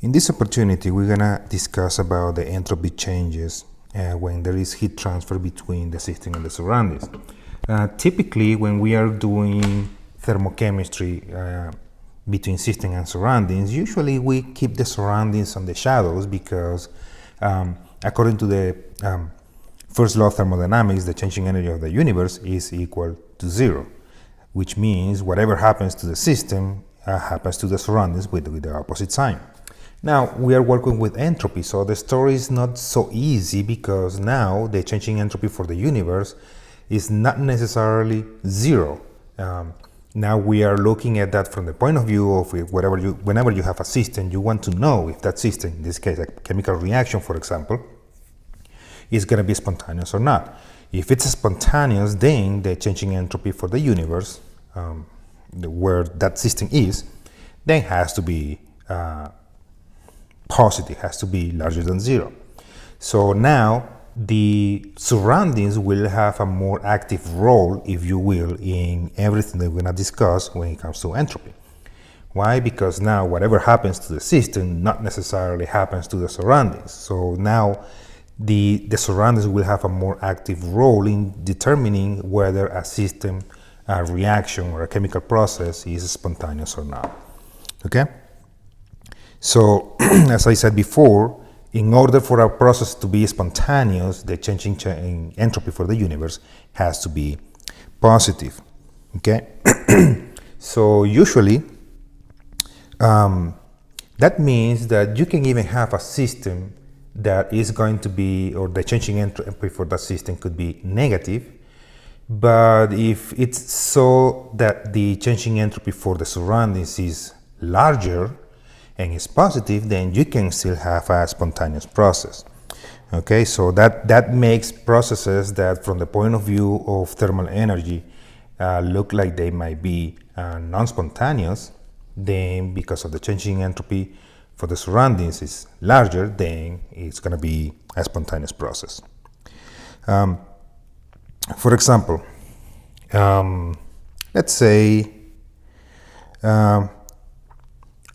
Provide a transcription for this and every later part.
In this opportunity, we're gonna discuss about the entropy changes when there is heat transfer between the system and the surroundings. Typically, when we are doing thermochemistry between system and surroundings, usually we keep the surroundings on the shadows because according to the first law of thermodynamics, the changing energy of the universe is equal to zero, which means whatever happens to the system happens to the surroundings with the opposite sign. Now, we are working with entropy, so the story is not so easy because now the changing entropy for the universe is not necessarily zero. Now we are looking at that from the point of view of whenever you have a system, you want to know if that system, in this case a chemical reaction for example, is going to be spontaneous or not. If it's spontaneous, then the changing entropy for the universe, where that system is, then has to be positive, has to be larger than zero. So now the surroundings will have a more active role, if you will, in everything that we're going to discuss when it comes to entropy. Why? Because now whatever happens to the system not necessarily happens to the surroundings. So now the surroundings will have a more active role in determining whether a system, a reaction, or a chemical process is spontaneous or not. Okay? So, as I said before, in order for a process to be spontaneous, the changing entropy for the universe has to be positive. Okay? So, usually, that means that you can even have a system that is going to be, or the changing entropy for that system could be negative. But if it's so that the changing entropy for the surroundings is larger and is positive, then you can still have a spontaneous process. Okay, so that makes processes that from the point of view of thermal energy look like they might be non-spontaneous, then because of the changing entropy for the surroundings is larger, then it's going to be a spontaneous process. For example, let's say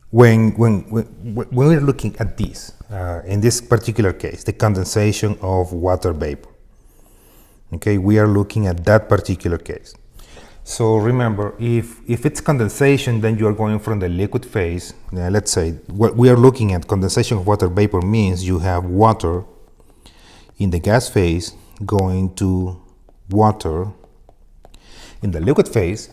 when we're looking at this, in this particular case, the condensation of water vapor. Okay, we are looking at that particular case. So remember, if it's condensation, then you are going from the liquid phase. Let's say what we are looking at, condensation of water vapor means you have water in the gas phase going to water in the liquid phase.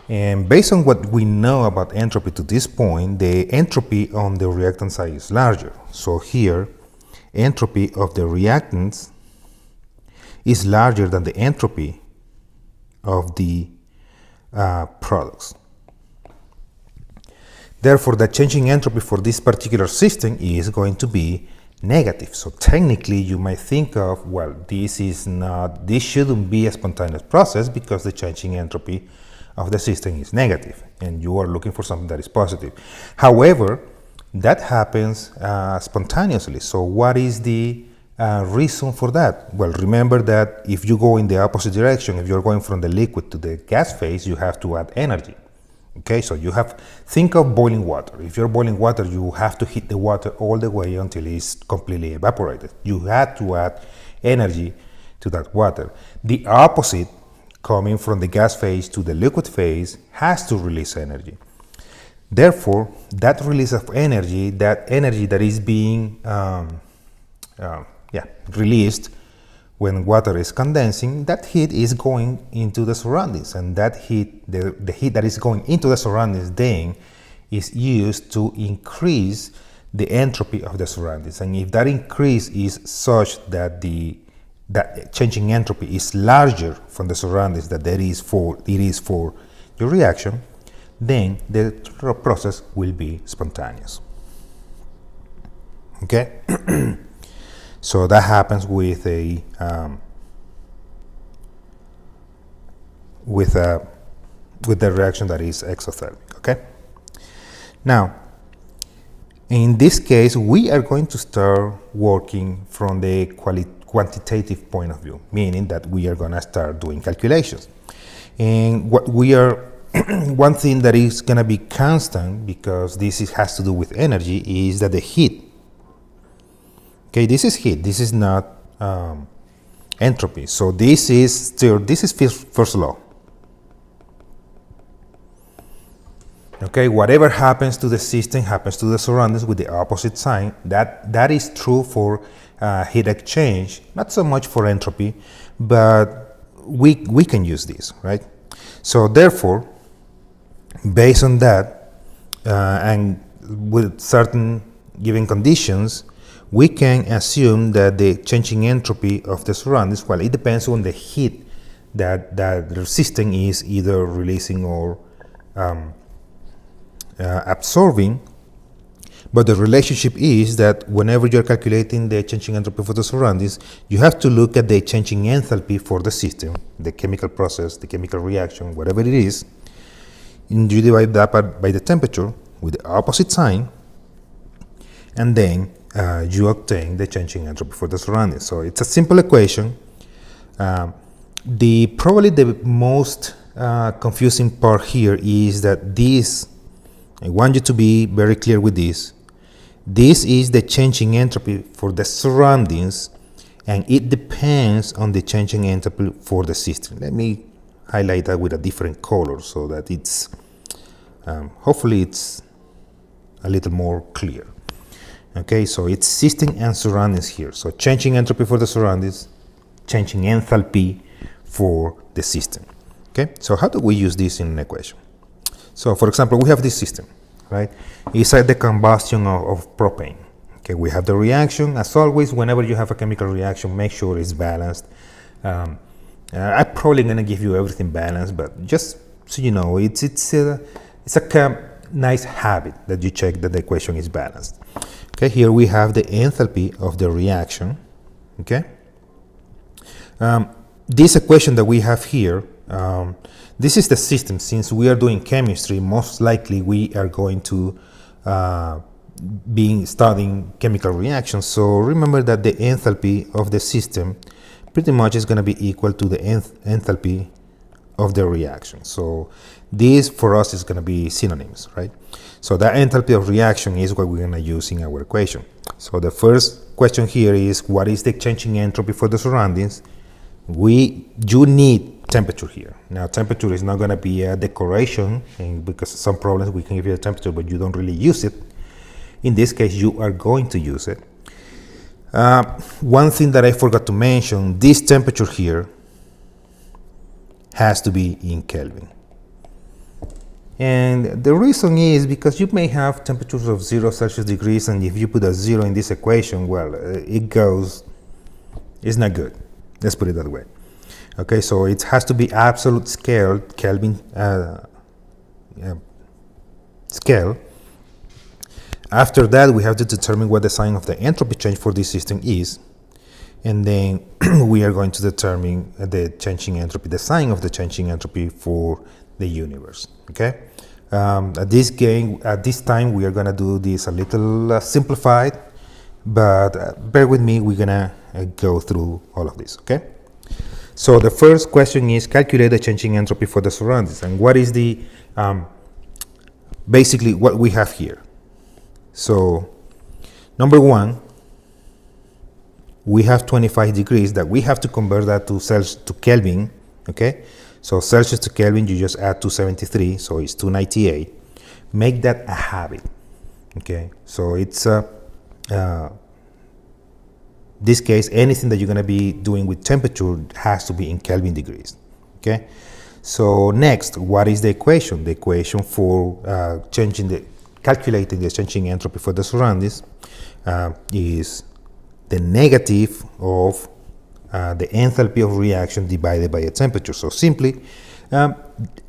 And based on what we know about entropy to this point, the entropy on the reactant side is larger. So here, entropy of the reactants is larger than the entropy of the products. Therefore, the changing entropy for this particular system is going to be negative. So technically, you might think of, well, this shouldn't be a spontaneous process because the changing entropy of the system is negative, and you are looking for something that is positive. However, that happens spontaneously. So what is the reason for that? Well, remember that if you go in the opposite direction, if you're going from the liquid to the gas phase, you have to add energy. Okay, so think of boiling water. If you're boiling water, you have to heat the water all the way until it's completely evaporated. You had to add energy to that water. The opposite, coming from the gas phase to the liquid phase, has to release energy. Therefore, that release of energy, that energy that is being released when water is condensing, that heat is going into the surroundings, and that heat, the heat that is going into the surroundings then is used to increase the entropy of the surroundings. And if that increase is such that that changing entropy is larger from the surroundings that it is for your reaction, then the process will be spontaneous. Okay? So that happens with the reaction that is exothermic. Okay? Now, in this case, we are going to start working from the quantitative point of view, meaning that we are going to start doing calculations. And what we are one thing that is going to be constant, because has to do with energy, is that the heat. Okay, this is heat. This is not entropy. So this is first law. Okay, whatever happens to the system happens to the surroundings with the opposite sign. That is true for heat exchange, not so much for entropy, but we can use this, right? So therefore, based on that, and with certain given conditions, we can assume that the changing entropy of the surroundings, well, it depends on the heat that the system is either releasing or absorbing, but the relationship is that whenever you're calculating the changing entropy for the surroundings, you have to look at the changing enthalpy for the system, the chemical process, the chemical reaction, whatever it is, and you divide that by the temperature with the opposite sign, and then you obtain the changing entropy for the surroundings. So it's a simple equation. Probably the most confusing part here is that this, I want you to be very clear with this. This is the changing entropy for the surroundings, and it depends on the changing entropy for the system. Let me highlight that with a different color so that it's, hopefully it's a little more clear. Okay, so it's system and surroundings here. So changing entropy for the surroundings, changing enthalpy for the system. Okay, so how do we use this in an equation? So for example, we have this system, right? It's like the combustion of propane. Okay, we have the reaction. As always, whenever you have a chemical reaction, make sure it's balanced. I'm probably gonna give you everything balanced, but just so you know, it's a nice habit that you check that the equation is balanced. Okay, here we have the enthalpy of the reaction. Okay, this equation that we have here, this is the system. Since we are doing chemistry, most likely we are going to be studying chemical reactions. So remember that the enthalpy of the system pretty much is going to be equal to the enthalpy of the reaction. So this for us is going to be synonyms, right? So that enthalpy of reaction is what we're going to use in our equation. So the first question here is, what is the changing entropy for the surroundings? You need temperature here. Now temperature is not going to be a decoration, and because some problems we can give you a temperature but you don't really use it. In this case you are going to use it. One thing that I forgot to mention, this temperature here has to be in Kelvin. And the reason is because you may have temperatures of 0 Celsius degrees, and if you put a 0 in this equation, well, it's not good. Let's put it that way. Okay, so it has to be absolute scale, Kelvin scale. After that, we have to determine what the sign of the entropy change for this system is. And then we are going to determine the changing entropy, the sign of the changing entropy for the universe. Okay. At this time, we are going to do this a little simplified, but bear with me. We're going to go through all of this. Okay. So the first question is, calculate the changing entropy for the surroundings. And what is the basically what we have here? So number one, we have 25 degrees that we have to convert that to Celsius to Kelvin. Okay, so Celsius to Kelvin, you just add 273, so it's 298. Make that a habit. Okay, so it's this case, anything that you're going to be doing with temperature has to be in Kelvin degrees. Okay, so next, what is the equation? The equation for calculating the changing entropy for the surroundings is the negative of the enthalpy of reaction divided by the temperature. So simply,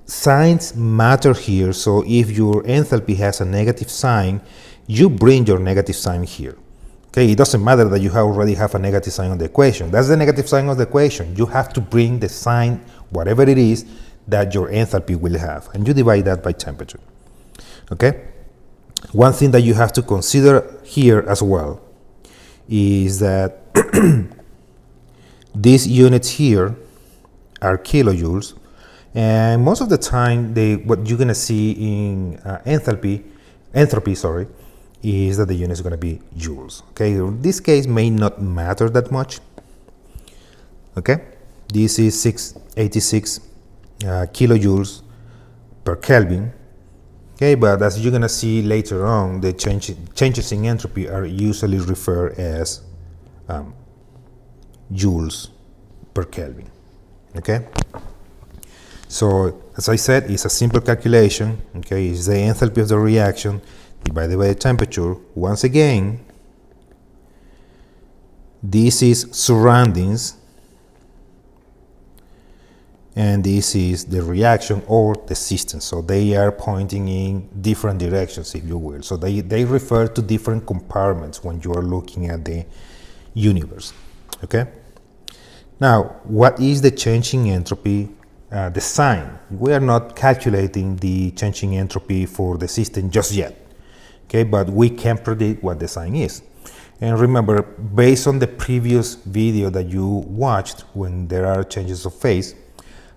signs matter here. So if your enthalpy has a negative sign, you bring your negative sign here. Okay, it doesn't matter that you already have a negative sign on the equation. That's the negative sign of the equation. You have to bring the sign, whatever it is, that your enthalpy will have, and you divide that by temperature. Okay. One thing that you have to consider here as well is that these units here are kilojoules, And most of the time, what you're gonna see in entropy, sorry, is that the unit is gonna be joules. Okay, this case may not matter that much. Okay, this is 686 kilojoules per Kelvin. Okay, but as you're gonna see later on, the changes in entropy are usually referred as joules per Kelvin. Okay, so as I said, it's a simple calculation. Okay, it's the enthalpy of the reaction divided by the temperature. Once again, this is surroundings, and this is the reaction or the system. So they are pointing in different directions, if you will. So they refer to different compartments when you are looking at the universe. Okay. Now, what is the changing entropy? The sign. We are not calculating the changing entropy for the system just yet. Okay, but we can predict what the sign is. And remember, based on the previous video that you watched, when there are changes of phase,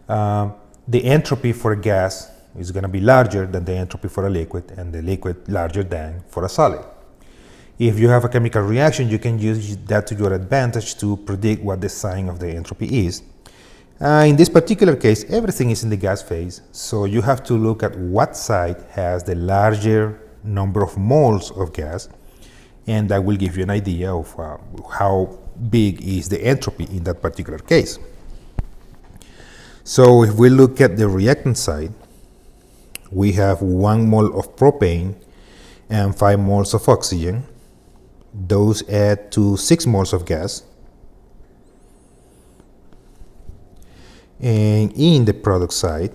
the entropy for a gas is going to be larger than the entropy for a liquid, and the liquid larger than for a solid. If you have a chemical reaction, you can use that to your advantage to predict what the sign of the entropy is. In this particular case, everything is in the gas phase, so you have to look at what side has the larger number of moles of gas, and that will give you an idea of how big is the entropy in that particular case. So if we look at the reactant side, we have 1 mole of propane and 5 moles of oxygen. Those add to 6 moles of gas. And in the product side,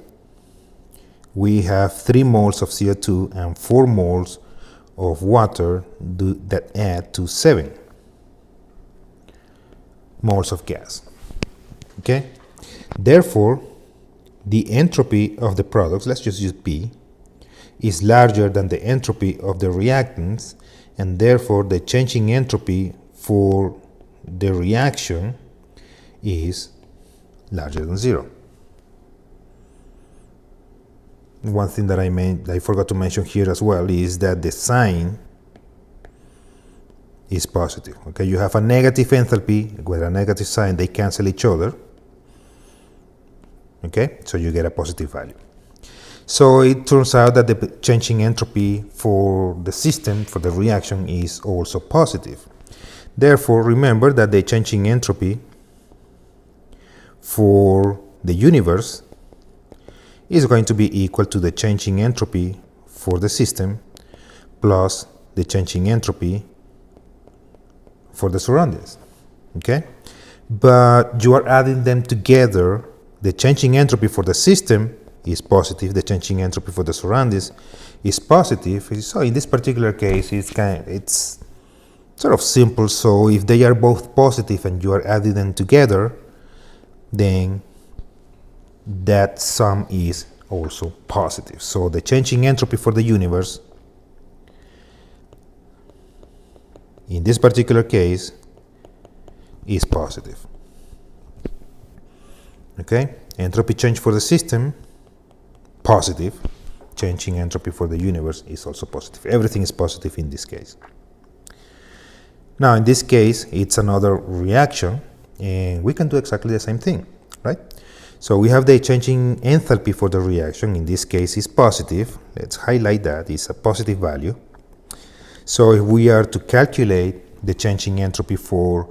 we have 3 moles of CO2 and 4 moles of water that add to 7 moles of gas. Okay? Therefore, the entropy of the products, let's just use P, is larger than the entropy of the reactants, and therefore the changing entropy for the reaction is larger than 0. One thing that I forgot to mention here as well is that the sign is positive. Okay, you have a negative enthalpy with a negative sign, they cancel each other. Okay, so you get a positive value. So it turns out that the changing entropy for the system, for the reaction, is also positive. Therefore, remember that the changing entropy for the universe is going to be equal to the changing entropy for the system plus the changing entropy for the surroundings. Okay? But you are adding them together. The changing entropy for the system is positive, the changing entropy for the surroundings is positive. So in this particular case, it's sort of simple. So if they are both positive and you are adding them together, then that sum is also positive. So the changing entropy for the universe in this particular case is positive. Okay, entropy change for the system, positive. Changing entropy for the universe is also positive. Everything is positive in this case. Now in this case, it's another reaction, and we can do exactly the same thing, right? So we have the changing enthalpy for the reaction. In this case, is positive. Let's highlight that. It's a positive value. So if we are to calculate the changing entropy for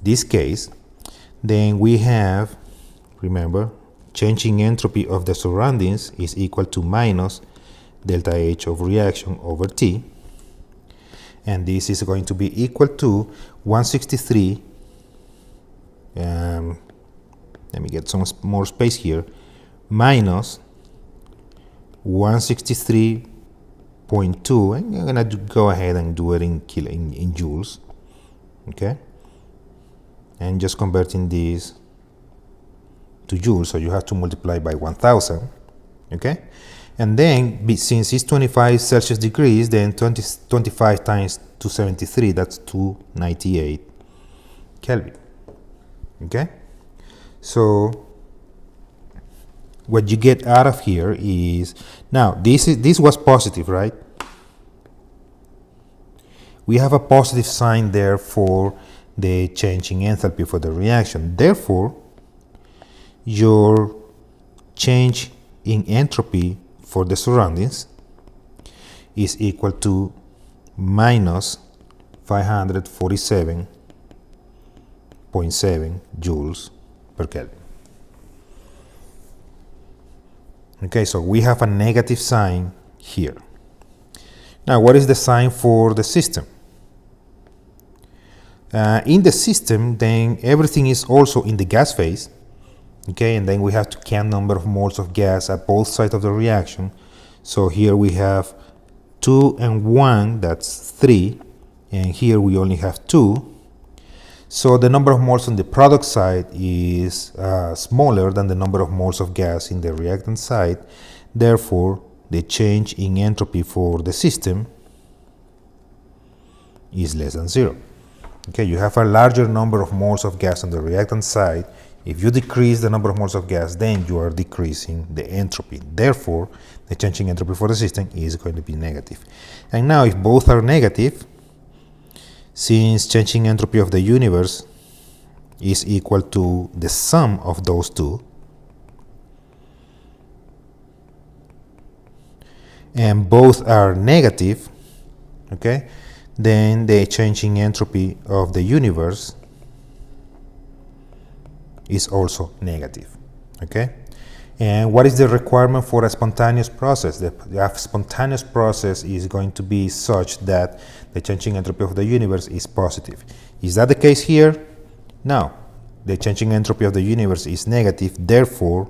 this case, then we have, remember, changing entropy of the surroundings is equal to minus delta H of reaction over T. And this is going to be equal to 163. Let me get some more space here. Minus 163.2. I'm going to go ahead and do it in joules. Okay? And just converting this to joules, so you have to multiply by 1000. Okay? And then, since it's 25 Celsius degrees, then 25 times 273, that's 298 Kelvin. Okay? So what you get out of here is, now this was positive, right? We have a positive sign there for the change in enthalpy for the reaction. Therefore, your change in entropy for the surroundings is equal to minus 547.7 joules per Kelvin. Okay, so we have a negative sign here. Now, what is the sign for the system? In the system, then everything is also in the gas phase. Okay, and then we have to count number of moles of gas at both sides of the reaction. So here we have 2 and 1, that's 3, and here we only have 2. So the number of moles on the product side is smaller than the number of moles of gas in the reactant side. Therefore, the change in entropy for the system is less than 0. Okay, you have a larger number of moles of gas on the reactant side. If you decrease the number of moles of gas, then you are decreasing the entropy. Therefore, the change in entropy for the system is going to be negative. And now, if both are negative, since changing entropy of the universe is equal to the sum of those two, and both are negative, okay, then the change in entropy of the universe is also negative, okay? And what is the requirement for a spontaneous process? The spontaneous process is going to be such that the changing entropy of the universe is positive. Is that the case here? No. The changing entropy of the universe is negative, therefore,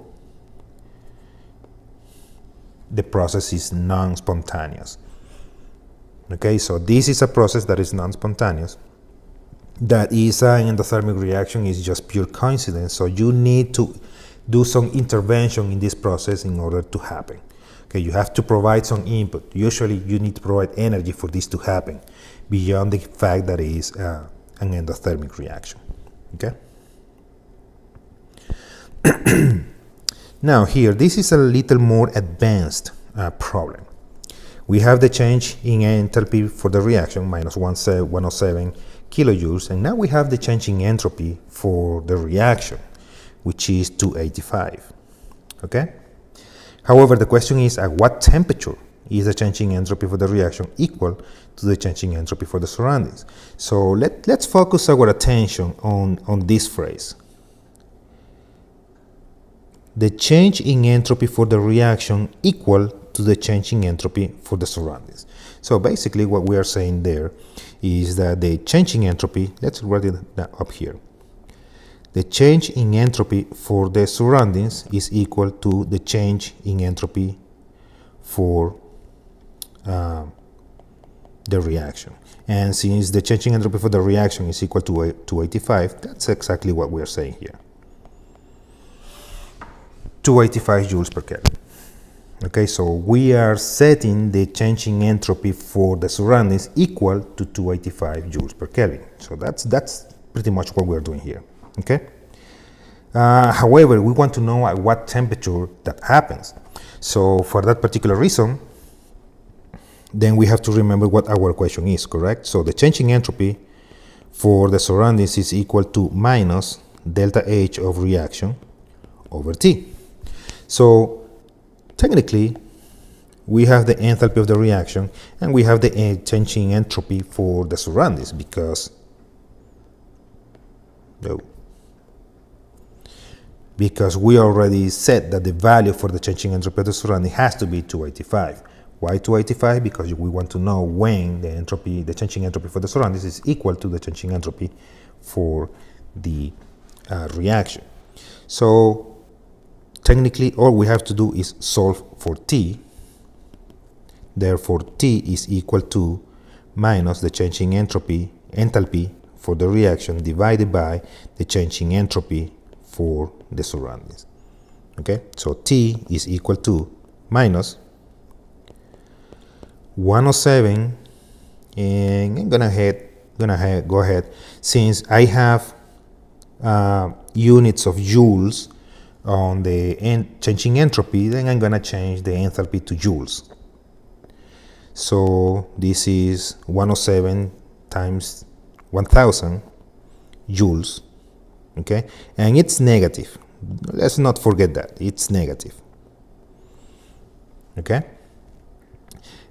the process is non-spontaneous. Okay, so this is a process that is non-spontaneous. That is an endothermic reaction, is just pure coincidence. So you need to do some intervention in this process in order to happen. Okay, you have to provide some input. Usually you need to provide energy for this to happen, beyond the fact that it is an endothermic reaction. Okay. Now here, this is a little more advanced problem. We have the change in enthalpy for the reaction, minus 107 kilojoules, and now we have the change in entropy for the reaction, which is 285. Okay? However, the question is, at what temperature is the change in entropy for the reaction equal to the change in entropy for the surroundings? So let's focus our attention on this phrase. The change in entropy for the reaction equal to the change in entropy for the surroundings. So basically what we are saying there is that the change in entropy, let's write it up here. The change in entropy for the surroundings is equal to the change in entropy for the reaction. And since the change in entropy for the reaction is equal to 285, that's exactly what we are saying here. 285 joules per Kelvin. Okay, so we are setting the change in entropy for the surroundings equal to 285 joules per Kelvin. So that's pretty much what we're doing here. Okay. However, we want to know at what temperature that happens. So for that particular reason, then we have to remember what our equation is, correct? So the change in entropy for the surroundings is equal to minus delta H of reaction over T. So technically, we have the enthalpy of the reaction and we have the change in entropy for the surroundings because we already said that the value for the change in entropy of the surrounding has to be 285. Why 285? Because we want to know when the change in entropy for the surroundings is equal to the change in entropy for the reaction. So technically, all we have to do is solve for T. Therefore, T is equal to minus the change in enthalpy for the reaction divided by the change in entropy for the surroundings. Okay, so T is equal to minus 107, and I'm gonna go ahead, since I have units of joules on the changing entropy, then I'm going to change the enthalpy to joules. So this is 107 times 1000 joules, okay? And it's negative. Let's not forget that. It's negative, okay?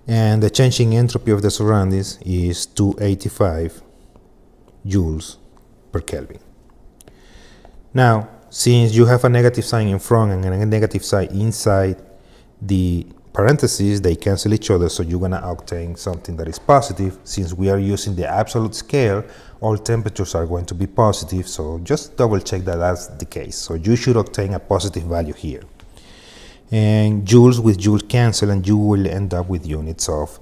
And the changing entropy of the surroundings is 285 joules per Kelvin. Now, since you have a negative sign in front and a negative sign inside the parentheses, they cancel each other, so you're going to obtain something that is positive. Since we are using the absolute scale, all temperatures are going to be positive, so just double check that that's the case. So you should obtain a positive value here. And joules with joules cancel, and you will end up with units of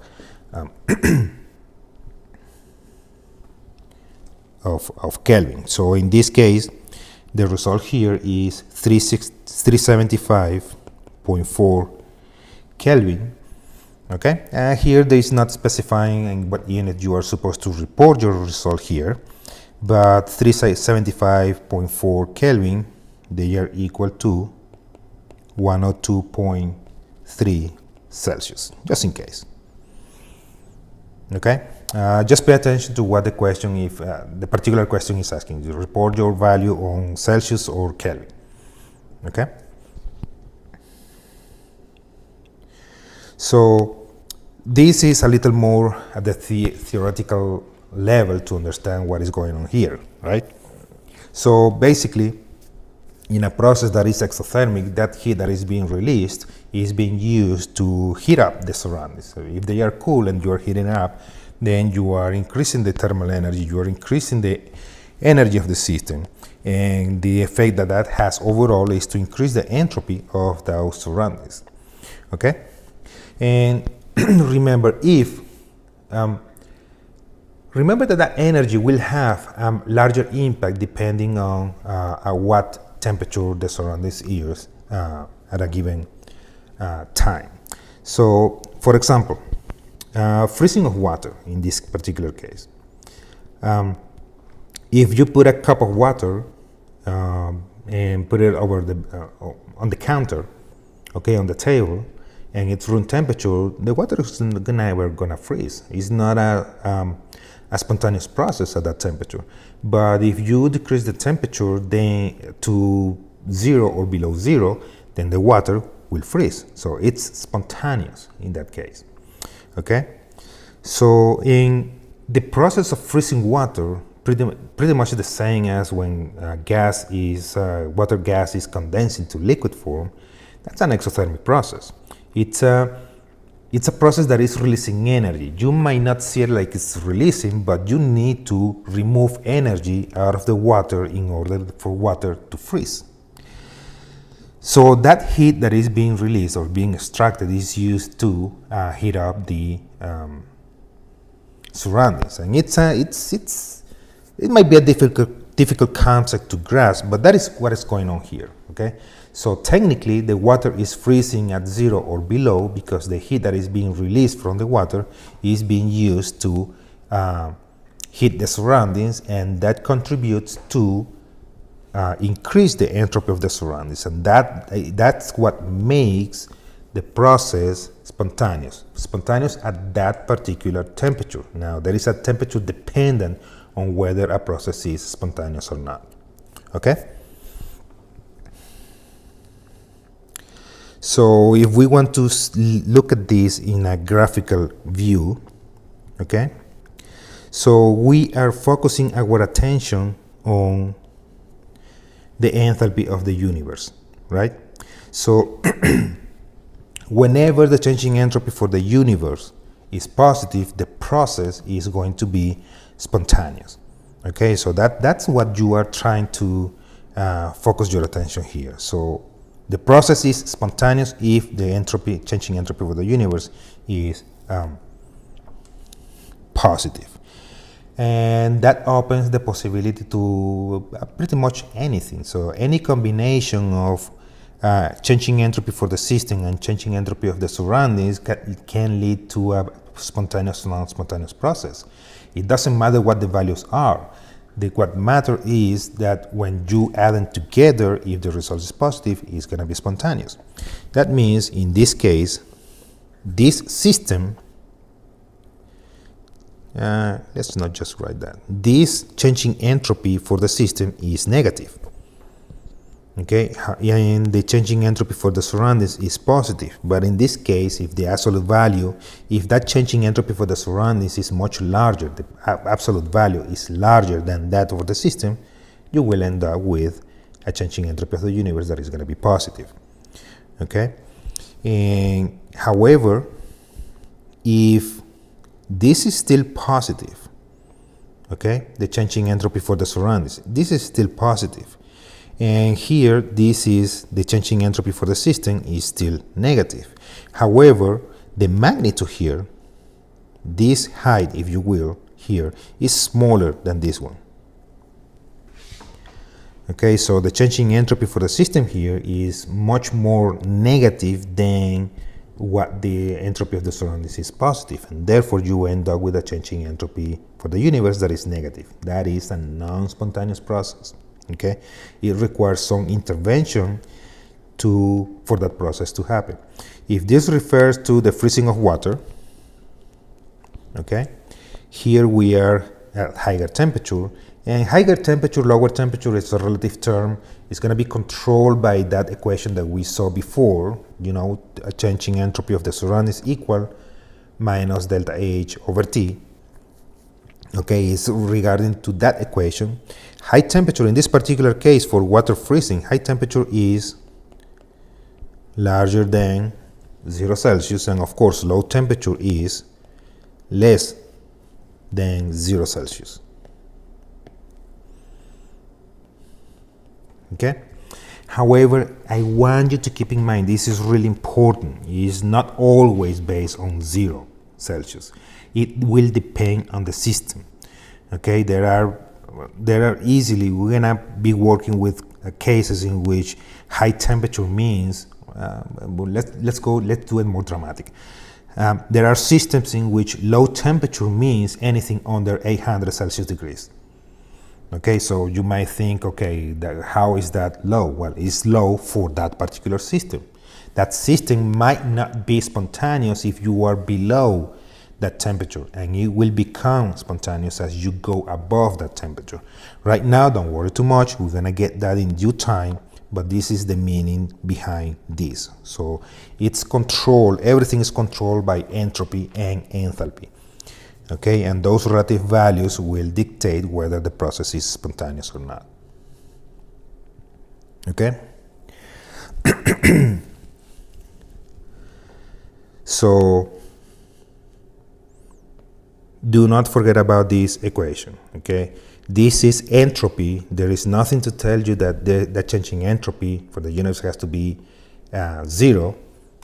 of Kelvin. So in this case, the result here is 375.4 Kelvin. Okay, here there is not specifying in what unit you are supposed to report your result here, but 375.4 Kelvin, they are equal to 102.3 Celsius, just in case. Okay, just pay attention to what the question, if the particular question is asking you, report your value on Celsius or Kelvin. Okay. So this is a little more at the theoretical level to understand what is going on here, right? So basically, in a process that is exothermic, that heat that is being released is being used to heat up the surroundings. So if they are cool and you are heating up, then you are increasing the thermal energy, you are increasing the energy of the system, and the effect that that has overall is to increase the entropy of those surroundings. Okay? And remember, remember that energy will have a larger impact depending on what temperature the surroundings is at a given time. So, for example, freezing of water in this particular case. If you put a cup of water and put it over on the counter, okay, on the table, and it's room temperature, the water is never gonna freeze. It's not a spontaneous process at that temperature. But if you decrease the temperature then to 0 or below 0, then the water will freeze. So it's spontaneous in that case. Okay? So in the process of freezing water, pretty much the same as when water gas is condensed into liquid form. That's an exothermic process. It's a process that is releasing energy. You might not see it like it's releasing, but you need to remove energy out of the water in order for water to freeze. So that heat that is being released or being extracted is used to heat up the surroundings, and it might be a difficult concept to grasp, but that is what is going on here. Okay. So technically, the water is freezing at 0 or below because the heat that is being released from the water is being used to heat the surroundings, and that contributes to increase the entropy of the surroundings, and that's what makes the process spontaneous at that particular temperature. Now, there is a temperature dependent on whether a process is spontaneous or not. Okay? So if we want to look at this in a graphical view, okay, so we are focusing our attention on the enthalpy of the universe, right? So whenever the changing entropy for the universe is positive, the process is going to be spontaneous. Okay, so that's what you are trying to focus your attention here. So the process is spontaneous if the changing entropy for the universe is positive. And that opens the possibility to pretty much anything. So any combination of changing entropy for the system and changing entropy of the surroundings can lead to a spontaneous or non-spontaneous process. It doesn't matter what the values are. What matter is that when you add them together, if the result is positive, it's going to be spontaneous. That means in this case, this system, let's not just write that. This changing entropy for the system is negative. Okay, and the changing entropy for the surroundings is positive. But in this case, if the absolute value, if that changing entropy for the surroundings is much larger, the absolute value is larger than that of the system, you will end up with a changing entropy of the universe that is going to be positive. Okay, and however, if this is still positive, okay, the changing entropy for the surroundings, this is still positive. And here, this is the changing entropy for the system is still negative. However, the magnitude here, this height, if you will, here, is smaller than this one. Okay, so the changing entropy for the system here is much more negative than what the entropy of the surroundings is positive. And therefore, you end up with a changing entropy for the universe that is negative. That is a non-spontaneous process. Okay, it requires some intervention for that process to happen. If this refers to the freezing of water, okay, here we are at higher temperature, and higher temperature, lower temperature is a relative term. It's going to be controlled by that equation that we saw before, you know, a changing entropy of the surroundings equal minus delta H over T. Okay, it's regarding to that equation. High temperature, in this particular case for water freezing, high temperature is larger than 0 Celsius, and of course low temperature is less than 0 Celsius. Okay? However, I want you to keep in mind, this is really important. It is not always based on 0 Celsius. It will depend on the system. Okay, there are easily, we're gonna be working with cases in which high temperature means, let's do it more dramatic. There are systems in which low temperature means anything under 800 Celsius degrees. Okay, so you might think, okay, how is that low? Well, it's low for that particular system. That system might not be spontaneous if you are below that temperature, and it will become spontaneous as you go above that temperature. Right now, don't worry too much. We're gonna get that in due time, but this is the meaning behind this. So it's controlled, everything is controlled by entropy and enthalpy. Okay, and those relative values will dictate whether the process is spontaneous or not. Okay? So do not forget about this equation, okay? This is entropy. There is nothing to tell you that the changing entropy for the universe has to be 0.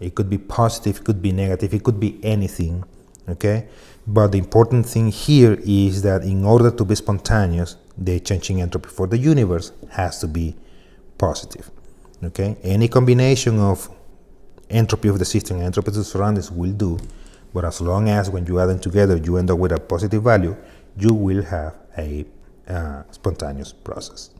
It could be positive, it could be negative, it could be anything, okay? But the important thing here is that in order to be spontaneous, the changing entropy for the universe has to be positive, okay? Any combination of entropy of the system and entropy of the surroundings will do. But as long as when you add them together, you end up with a positive value, you will have a spontaneous process.